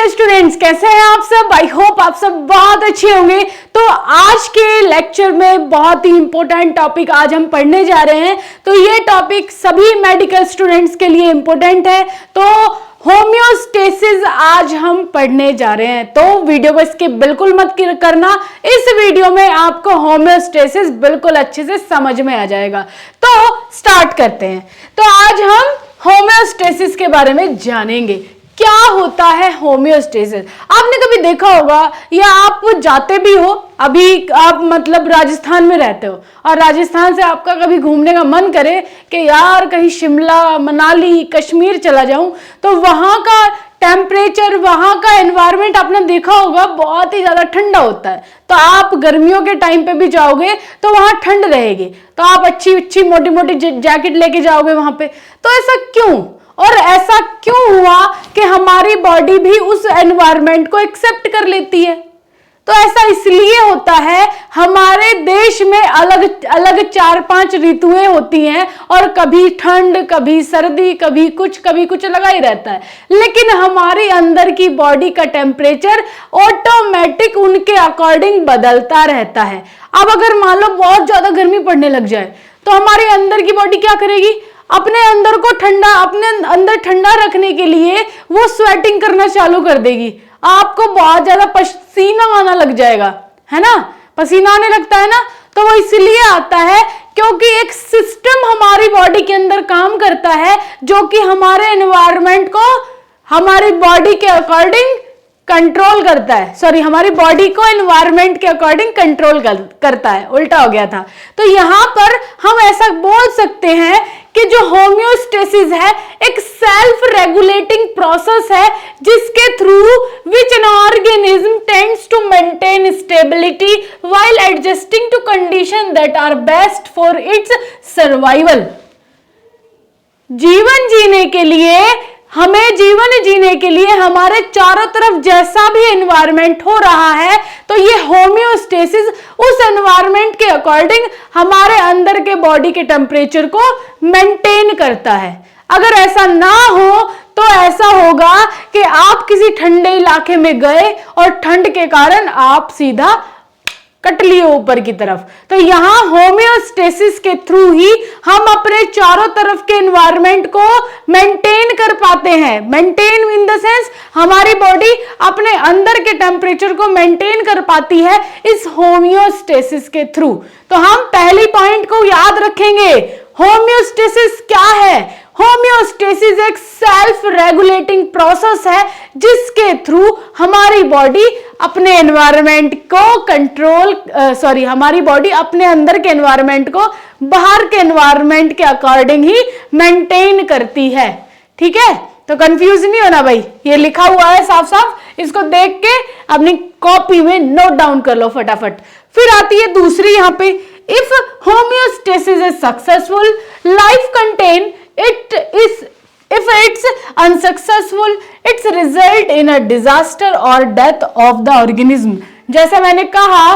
Dear students, कैसे हैं आप सब? आई होप आप सब बहुत अच्छे होंगे। तो आज के लेक्चर में बहुत ही इंपॉर्टेंट टॉपिक आज हम पढ़ने जा रहे हैं। तो ये टॉपिक सभी मेडिकल स्टूडेंट्स के लिए इंपॉर्टेंट है। तो होम्योस्टेसिस आज हम पढ़ने जा रहे हैं, तो वीडियो को स्किप बिल्कुल मत करना। इस वीडियो में आपको होम्योस्टेसिस बिल्कुल अच्छे से समझ में आ जाएगा। तो स्टार्ट करते हैं। तो आज हम होम्योस्टेसिस के बारे में जानेंगे। क्या होता है होम्योस्टेसिस? आपने कभी देखा होगा या आप जाते भी हो, अभी आप मतलब राजस्थान में रहते हो और राजस्थान से आपका कभी घूमने का मन करे कि यार कहीं शिमला, मनाली, कश्मीर चला जाऊं, तो वहां का टेम्परेचर, वहां का एनवायरनमेंट आपने देखा होगा बहुत ही ज्यादा ठंडा होता है। तो आप गर्मियों के टाइम पे भी जाओगे तो वहां ठंड रहेगी, तो आप अच्छी अच्छी मोटी मोटी जैकेट लेके जाओगे वहां पे। तो ऐसा क्यों, और ऐसा क्यों हुआ कि हमारी बॉडी भी उस एनवायरनमेंट को एक्सेप्ट कर लेती है? तो ऐसा इसलिए होता है, हमारे देश में अलग अलग 4-5 ऋतुएं होती हैं और कभी ठंड, कभी सर्दी, कभी कुछ लगा ही रहता है। लेकिन हमारी अंदर की बॉडी का टेम्परेचर ऑटोमेटिक उनके अकॉर्डिंग बदलता रहता है। अब अगर मान लो बहुत ज्यादा गर्मी पड़ने लग जाए तो हमारे अंदर की बॉडी क्या करेगी? अपने अंदर को ठंडा, अपने अंदर ठंडा रखने के लिए वो स्वेटिंग करना चालू कर देगी। आपको बहुत ज्यादा पसीना आना लग जाएगा, है ना? पसीना आने लगता है ना, तो वो इसलिए आता है क्योंकि एक सिस्टम हमारी बॉडी के अंदर काम करता है जो कि हमारे एनवायरनमेंट को हमारी बॉडी के अकॉर्डिंग कंट्रोल करता है। सॉरी, हमारी बॉडी को एनवायरनमेंट के अकॉर्डिंग कंट्रोल करता है, उल्टा हो गया था। तो यहां पर हम ऐसा बोल सकते हैं कि जो होम्योस्टेसिस है एक सेल्फ रेगुलेटिंग प्रोसेस है जिसके through which an organism tends to maintain stability while adjusting to condition that are best for its survival. जीवन जीने के लिए, हमें जीवन जीने के लिए हमारे चारों तरफ जैसा भी एनवायरनमेंट हो रहा है, तो ये होम्योस्टेसिस उस एनवायरनमेंट के अकॉर्डिंग हमारे अंदर के बॉडी के टेम्परेचर को मेंटेन करता है। अगर ऐसा ना हो तो ऐसा होगा कि आप किसी ठंडे इलाके में गए और ठंड के कारण आप सीधा कट लिए ऊपर की तरफ। तो यहां होम्योस्टेसिस के थ्रू ही हम अपने चारों तरफ के एनवायरनमेंट को मेंटेन कर पाते हैं। मेंटेन इन द सेंस हमारी बॉडी अपने अंदर के टेम्परेचर को मेंटेन कर पाती है इस होम्योस्टेसिस के थ्रू। तो हम पहली पॉइंट को याद रखेंगे, होम्योस्टेसिस क्या है? होम्योस्टेसिस एक सेल्फ रेगुलेटिंग प्रोसेस है जिसके थ्रू हमारी बॉडी अपने एनवायरनमेंट को कंट्रोल, हमारी बॉडी अपने अंदर के एनवायरनमेंट को बाहर के एनवायरनमेंट के अकॉर्डिंग ही मेंटेन करती है। ठीक है, तो कंफ्यूज नहीं होना भाई, ये लिखा हुआ है साफ साफ, इसको देख के अपनी कॉपी में नोट डाउन कर लो फटाफट। फिर आती है दूसरी यहां पे, if homeostasis is successful life contain it is, if it's unsuccessful it's result in a disaster or death of the organism। जैसे मैंने कहा,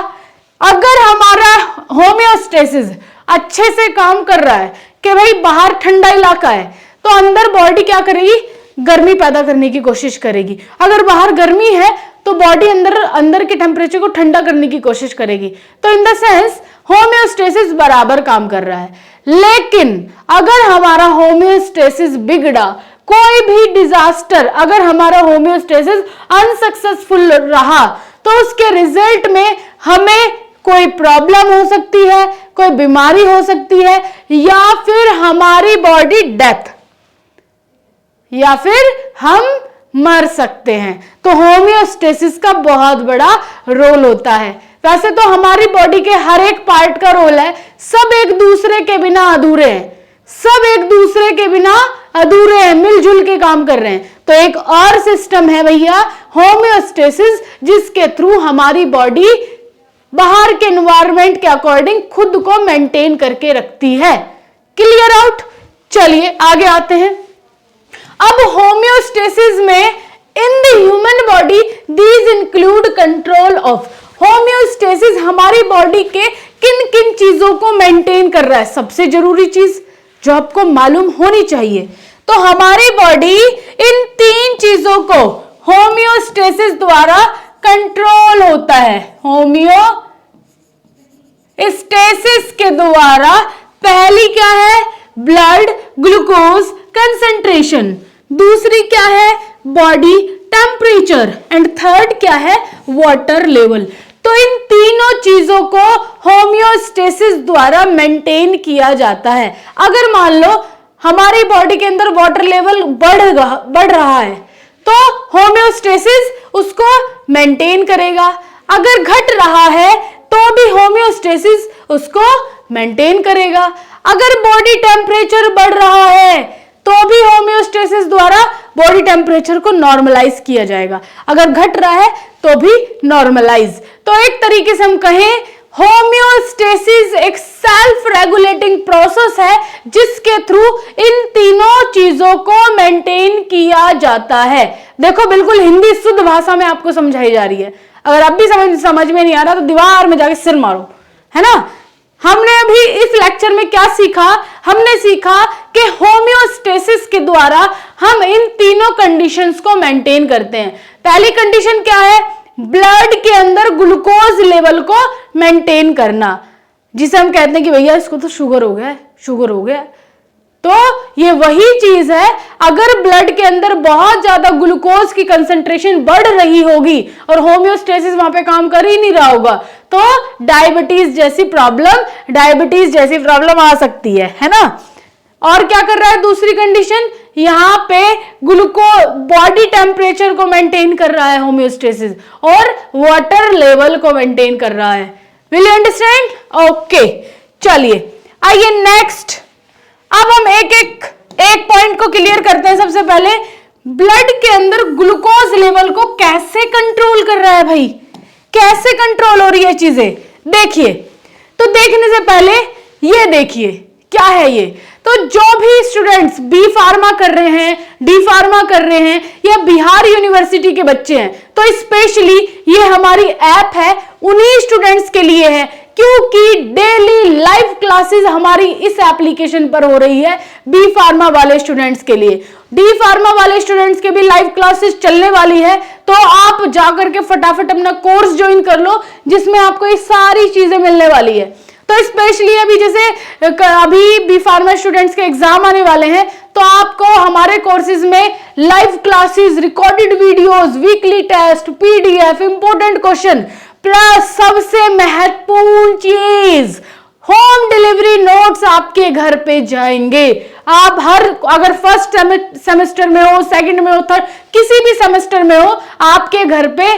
अगर हमारा होम्योस्टेसिस अच्छे से काम कर रहा है कि भाई बाहर ठंडा इलाका है तो अंदर बॉडी क्या करेगी? गर्मी पैदा करने की कोशिश करेगी। अगर बाहर गर्मी है तो बॉडी अंदर के टेम्परेचर को ठंडा करने की कोशिश करेगी। तो इन द सेंस होम्योस्टेसिस बराबर काम कर रहा है। लेकिन अगर हमारा होम्योस्टेसिस बिगड़ा, कोई भी डिजास्टर, अगर हमारा होम्योस्टेसिस अनसक्सेसफुल रहा, तो उसके रिजल्ट में हमें कोई प्रॉब्लम हो सकती है, कोई बीमारी हो सकती है, या फिर हमारी बॉडी डेथ, या फिर हम मर सकते हैं। तो होम्योस्टेसिस का बहुत बड़ा रोल होता है। वैसे तो हमारी बॉडी के हर एक पार्ट का रोल है, सब एक दूसरे के बिना अधूरे हैं, सब एक दूसरे के बिना अधूरे हैं, मिलजुल के काम कर रहे हैं। तो एक और सिस्टम है भैया होम्योस्टेसिस, जिसके थ्रू हमारी बॉडी बाहर के एनवायरनमेंट के अकॉर्डिंग खुद को मेंटेन करके रखती है। Clear out? चलिए आगे आते हैं। अब होम्योस्टेसिस में in the human body these include control of. Homeostasis हमारी बॉडी के किन किन चीजों को मेंटेन कर रहा है? सबसे जरूरी चीज जो आपको मालूम होनी चाहिए, तो हमारी बॉडी इन 3 चीजों को होम्योस्टेसिस द्वारा कंट्रोल होता है। होम्योस्टेसिस के द्वारा पहली क्या है, ब्लड ग्लूकोज कंसंट्रेशन, दूसरी क्या है, बॉडी टेम्परेचर, एंड थर्ड क्या है, वाटर लेवल। तो इन तीनों चीजों को होम्योस्टेसिस द्वारा मेंटेन किया जाता है। अगर मान लो हमारी बॉडी के अंदर वाटर लेवल बढ़ रहा है तो होम्योस्टेसिस उसको मेंटेन करेगा, अगर घट रहा है तो भी होम्योस्टेसिस उसको मेंटेन करेगा, अगर बॉडी टेम्परेचर बढ़ रहा है तो भी होम्योस्टेसिस द्वारा बॉडी टेम्परेचर को नॉर्मलाइज किया जाएगा, अगर घट रहा है तो भी नॉर्मलाइज। तो एक तरीके से हम कहें होम्योस्टेसिस एक सेल्फ रेगुलेटिंग प्रोसेस है जिसके थ्रू इन तीनों चीजों को मेंटेन किया जाता है। देखो बिल्कुल हिंदी शुद्ध भाषा में आपको समझाई जा रही है, अगर अब भी समझ में नहीं आ रहा तो दीवार में जाके सिर मारो, है ना। हमने अभी इस लेक्चर में क्या सीखा, हमने सीखा कि होम्योस्टेसिस के द्वारा हम इन तीनों कंडीशंस को मेंटेन करते हैं। पहली कंडीशन क्या है, ब्लड के अंदर ग्लूकोज लेवल को मेंटेन करना, जिसे हम कहते हैं कि भैया इसको तो शुगर हो गया, शुगर हो गया। तो ये वही चीज है, अगर ब्लड के अंदर बहुत ज्यादा ग्लूकोज की कंसंट्रेशन बढ़ रही होगी और होम्योस्टेसिस वहां पे काम कर ही नहीं रहा होगा तो डायबिटीज जैसी प्रॉब्लम आ सकती है ना। और क्या कर रहा है दूसरी कंडीशन, यहां पे बॉडी टेम्परेचर को मेंटेन कर रहा है होम्योस्टेसिस और वाटर लेवल को मेंटेन कर रहा है। Will you understand? ओके, चलिए आइए नेक्स्ट। अब हम एक पॉइंट को क्लियर करते हैं। सबसे पहले ब्लड के अंदर ग्लूकोज लेवल को कैसे कंट्रोल कर रहा है भाई, कैसे कंट्रोल हो रही है चीजें, देखिए। तो देखने से पहले ये देखिए क्या है ये। तो जो भी स्टूडेंट्स बी फार्मा कर रहे हैं, डी फार्मा कर रहे हैं या बिहार यूनिवर्सिटी के बच्चे हैं, तो स्पेशली ये हमारी ऐप है उन्हीं स्टूडेंट्स के लिए है, क्योंकि डेली लाइव क्लासेस हमारी इस एप्लीकेशन पर हो रही है बी फार्मा वाले स्टूडेंट्स के लिए। डी फार्मा वाले स्टूडेंट्स के भी लाइव क्लासेस चलने वाली है, तो आप जाकर के फटाफट अपना कोर्स ज्वाइन कर लो जिसमें आपको ये सारी चीजें मिलने वाली है। तो स्पेशली अभी जैसे अभी बी फार्मा स्टूडेंट्स के एग्जाम आने वाले हैं, तो आपको हमारे कोर्सेज में live classes, recorded videos, weekly test, PDF, important question, plus सबसे महत्वपूर्ण चीज होम डिलीवरी नोट्स आपके घर पे जाएंगे। आप अगर फर्स्ट सेमेस्टर में हो, सेकंड में हो, थर्ड, किसी भी सेमेस्टर में हो, आपके घर पे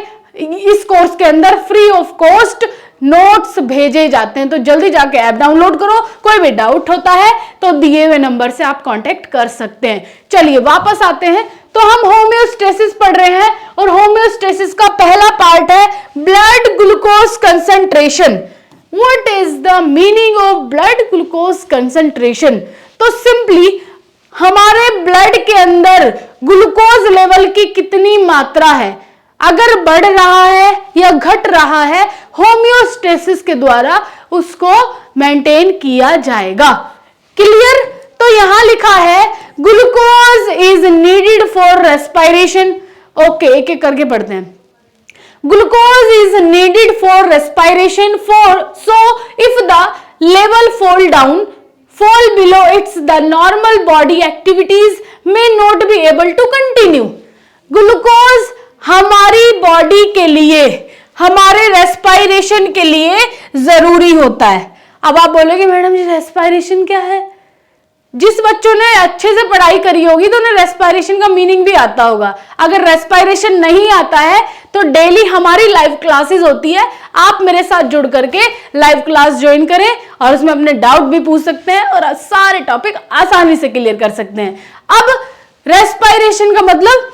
इस कोर्स के अंदर फ्री ऑफ कॉस्ट नोट्स भेजे जाते हैं। तो जल्दी जाके ऐप डाउनलोड करो, कोई भी डाउट होता है तो दिए हुए नंबर से आप कांटेक्ट कर सकते हैं। चलिए वापस आते हैं। तो हम होम्योस्टेसिस पढ़ रहे हैं और होम्योस्टेसिस का पहला पार्ट है blood glucose concentration. What is the meaning of blood glucose concentration? तो सिंपली हमारे ब्लड के अंदर ग्लूकोज लेवल की कितनी मात्रा है, अगर बढ़ रहा है या घट रहा है, होम्योस्टेसिस के द्वारा उसको मेंटेन किया जाएगा। क्लियर? तो यहां लिखा है glucose is needed for respiration. Okay, एक एक करके पढ़ते हैं। Glucose is needed for respiration so if the level fall below the normal body activities may not be able to continue। Glucose हमारी बॉडी के लिए, हमारे रेस्पिरेशन के लिए जरूरी होता है। अब आप बोलोगे मैडम जी रेस्पिरेशन क्या है? जिस बच्चों ने अच्छे से पढ़ाई करी होगी तो उन्हें रेस्पिरेशन का मीनिंग भी आता होगा। अगर रेस्पिरेशन नहीं आता है तो डेली हमारी लाइव क्लासेस होती है, आप मेरे साथ जुड़ करके लाइव क्लास ज्वाइन करें और उसमें अपने डाउट भी पूछ सकते हैं और सारे टॉपिक आसानी से क्लियर कर सकते हैं। अब रेस्पिरेशन का मतलब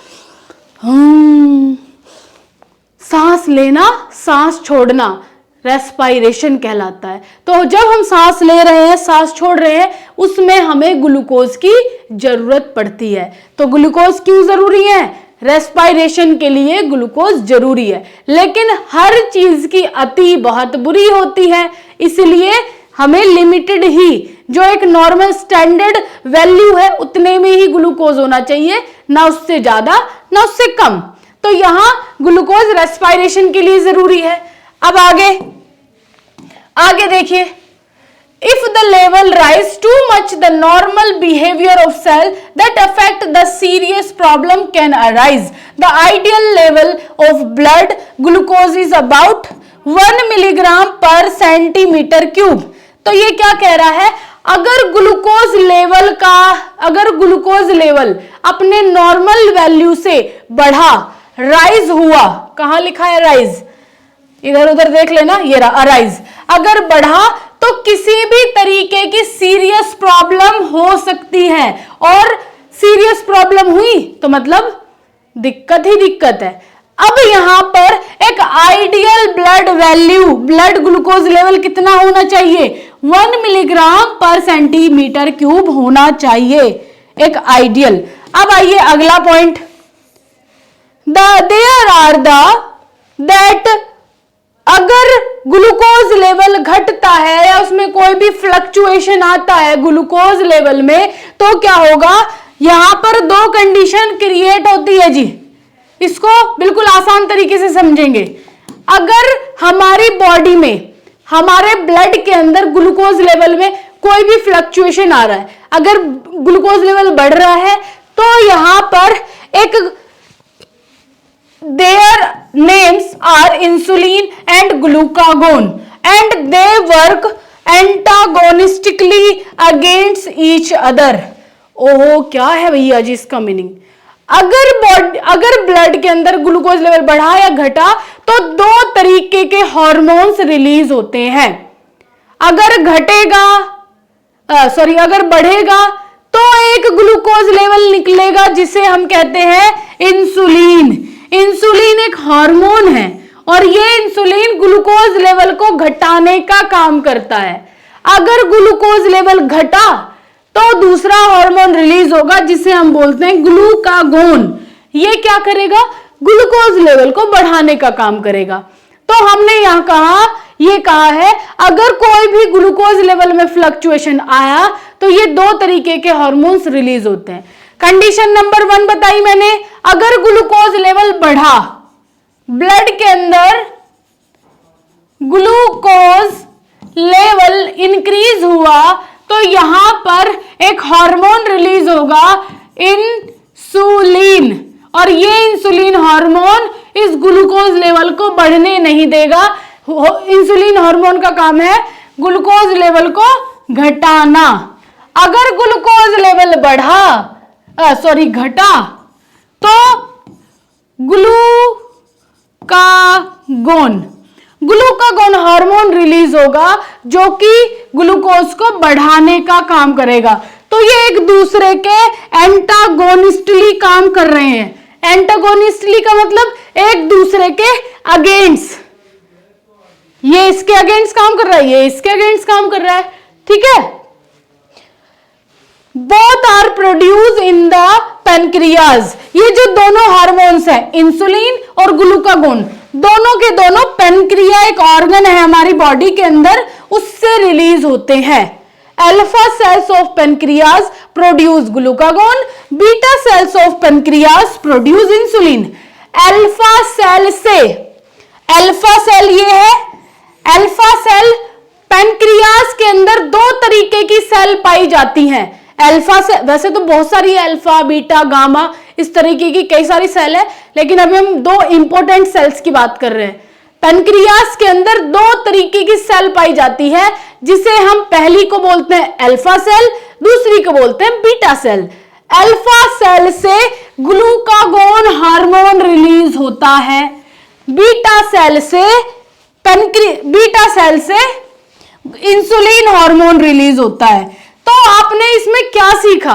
सांस लेना, सांस छोड़ना रेस्पिरेशन कहलाता है। तो जब हम सांस ले रहे हैं, सांस छोड़ रहे हैं, उसमें हमें ग्लूकोज की जरूरत पड़ती है। तो ग्लूकोज क्यों जरूरी है? रेस्पिरेशन के लिए ग्लूकोज जरूरी है, लेकिन हर चीज की अति बहुत बुरी होती है, इसलिए हमें लिमिटेड ही, जो एक नॉर्मल स्टैंडर्ड वैल्यू है उतने में ही ग्लूकोज होना चाहिए, ना उससे ज्यादा ना उससे कम। तो यहां ग्लूकोज रेस्पिरेशन के लिए जरूरी है। अब आगे देखिए, if the level rise too much, the normal behavior of cell that affect the serious problem can arise. The ideal level of blood glucose is about 1 milligram per centimeter cube. तो ये क्या कह रहा है, अगर ग्लूकोज लेवल अपने normal value से बढ़ा, राइज हुआ, कहां लिखा है राइज, इधर उधर देख लेना, ये रहा राइज, अगर बढ़ा तो किसी भी तरीके की सीरियस प्रॉब्लम हो सकती है, और सीरियस प्रॉब्लम हुई तो मतलब दिक्कत ही दिक्कत है। अब यहां पर एक आइडियल ब्लड ग्लूकोज लेवल कितना होना चाहिए, 1 मिलीग्राम पर सेंटीमीटर क्यूब होना चाहिए, एक आइडियल। अब आइए अगला पॉइंट, अगर ग्लूकोज लेवल घटता है या उसमें कोई भी फ्लक्चुएशन आता है ग्लूकोज लेवल में, तो क्या होगा, यहां पर दो कंडीशन क्रिएट होती है जी। इसको बिल्कुल आसान तरीके से समझेंगे। अगर हमारी बॉडी में, हमारे ब्लड के अंदर ग्लूकोज लेवल में कोई भी फ्लक्चुएशन आ रहा है, अगर ग्लूकोज लेवल बढ़ रहा है, तो यहां पर एक their names are insulin and glucagon and they work antagonistically against each other. ओहो, क्या है भैया जी इसका मीनिंग, अगर ब्लड के अंदर ग्लूकोज लेवल बढ़ा या घटा तो दो तरीके के हार्मोन्स रिलीज होते हैं। अगर बढ़ेगा तो एक ग्लूकोज लेवल निकलेगा जिसे हम कहते हैं इंसुलिन। इंसुलिन एक हार्मोन है और ये इंसुलिन ग्लूकोज लेवल को घटाने का काम करता है। अगर ग्लूकोज लेवल घटा तो दूसरा हार्मोन रिलीज होगा जिसे हम बोलते हैं ग्लूकागोन। ये क्या करेगा, ग्लूकोज लेवल को बढ़ाने का काम करेगा। तो हमने यहां कहा है अगर कोई भी ग्लूकोज लेवल में फ्लक्चुएशन आया तो ये दो तरीके के हार्मोन्स रिलीज होते हैं। कंडीशन नंबर 1 बताई मैंने, अगर ग्लूकोज लेवल बढ़ा, ब्लड के अंदर ग्लूकोज लेवल इंक्रीज हुआ, तो यहां पर एक हार्मोन रिलीज होगा इंसुलिन, और ये इंसुलिन हार्मोन इस ग्लूकोज लेवल को बढ़ने नहीं देगा। इंसुलिन हार्मोन का काम है ग्लूकोज लेवल को घटाना। अगर ग्लूकोज लेवल घटा तो ग्लूकागोन हार्मोन रिलीज होगा जो कि ग्लूकोज को बढ़ाने का काम करेगा। तो ये एक दूसरे के एंटागोनिस्टली काम कर रहे हैं। एंटागोनिस्टली का मतलब एक दूसरे के अगेंस्ट, ये इसके अगेंस्ट काम कर रहा है, ये इसके अगेंस्ट काम कर रहा है, ठीक है। Both are produce in the pancreas. ये जो दोनों हार्मोन्स हैं इंसुलिन और ग्लूकागोन, दोनों के दोनों पेनक्रिया एक ऑर्गन है हमारी बॉडी के अंदर, उससे रिलीज होते हैं। Alpha cells of pancreas produce glucagon, beta cells of pancreas produce insulin. Alpha cell ये है, अल्फा सेल पेनक्रियाज के अंदर दो तरीके की सेल पाई जाती हैं। अल्फा से वैसे तो बहुत सारी अल्फा, बीटा, गामा, इस तरीके की कई सारी सेल है, लेकिन अभी हम दो इंपॉर्टेंट सेल्स की बात कर रहे हैं। पेनक्रियास के अंदर दो तरीके की सेल पाई जाती है, जिसे हम पहली को बोलते हैं अल्फा सेल, दूसरी को बोलते हैं बीटा सेल। अल्फा सेल से ग्लूकागोन हार्मोन रिलीज होता है, बीटा सेल से इंसुलिन हार्मोन रिलीज होता है। तो आपने इसमें क्या सीखा,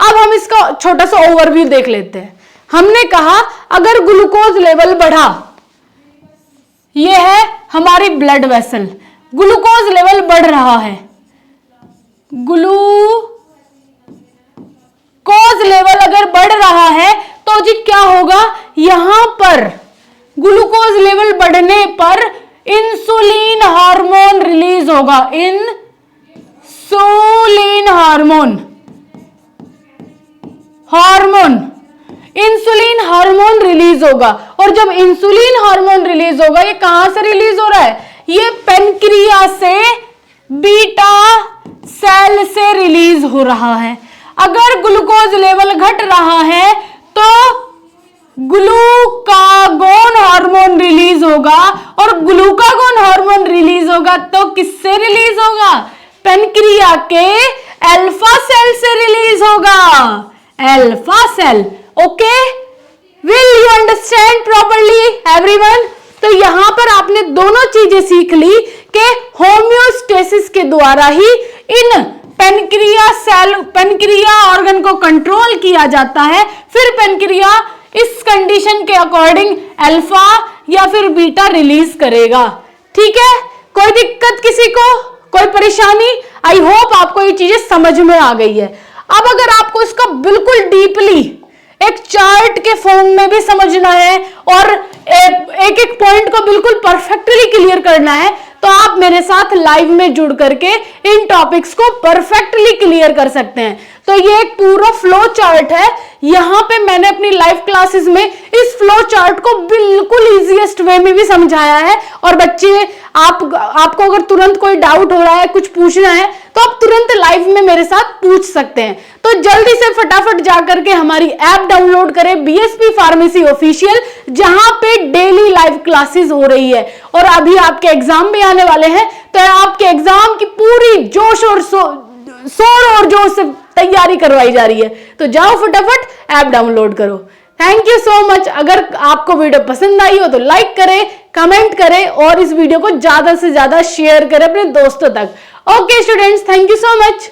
अब हम इसका छोटा सा ओवरव्यू देख लेते हैं। हमने कहा अगर ग्लूकोज लेवल बढ़ा, यह है हमारी ब्लड वेसल, ग्लूकोज लेवल बढ़ रहा है, ग्लूकोज लेवल अगर बढ़ रहा है तो जी क्या होगा, यहां पर ग्लूकोज लेवल बढ़ने पर इंसुलिन हार्मोन रिलीज होगा, insulin hormone insulin hormone release होगा। और जब इंसुलिन हार्मोन रिलीज होगा, ये कहां से रिलीज हो रहा है? ये पेनक्रिया से बीटा सेल से रिलीज हो रहा है। अगर ग्लूकोज लेवल घट रहा है तो ग्लूकागोन हार्मोन रिलीज होगा, और ग्लूकागोन हार्मोन रिलीज होगा तो किससे रिलीज होगा? पेनक्रिया के अल्फा सेल से रिलीज होगा, alpha cell. Okay, will you understand properly everyone? तो यहां पर आपने दोनों चीजें सीख ली कि होम्योस्टेसिस के द्वारा ही इन पेनक्रिया ऑर्गन को कंट्रोल किया जाता है। फिर पेनक्रिया इस कंडीशन के अकॉर्डिंग अल्फा या फिर बीटा रिलीज करेगा। ठीक है, कोई दिक्कत किसी को, कोई परेशानी? आई होप आपको ये चीजें समझ में आ गई है। अब अगर आपको इसका बिल्कुल डीपली एक चार्ट के फॉर्म में भी समझना है और एक एक पॉइंट को बिल्कुल परफेक्टली क्लियर करना है, तो आप मेरे साथ लाइव में जुड़ करके इन टॉपिक्स को परफेक्टली क्लियर कर सकते हैं। तो ये एक पूरा फ्लो चार्ट है। यहां पे मैंने अपनी लाइव क्लासेस में इस फ्लो चार्ट को बिल्कुल इजीएस्ट वे में भी समझाया है। और बच्चे, आपको अगर तुरंत कोई डाउट हो रहा है, कुछ पूछना है, तो आप तुरंत लाइव में मेरे साथ पूछ सकते हैं। तो जल्दी से फटाफट जाकर के हमारी ऐप डाउनलोड करें, बीएसपी फार्मेसी ऑफिशियल, जहां पे डेली लाइव क्लासेस हो रही है। और अभी आपके एग्जाम भी आने वाले हैं, तो आपके एग्जाम की पूरी जोश और शोर और जोश से तैयारी करवाई जा रही है। तो जाओ फटाफट ऐप डाउनलोड करो। Thank you so much. अगर आपको वीडियो पसंद आई हो तो लाइक करें, कमेंट करें और इस वीडियो को ज्यादा से ज्यादा शेयर करें अपने दोस्तों तक। Okay students, thank you so much.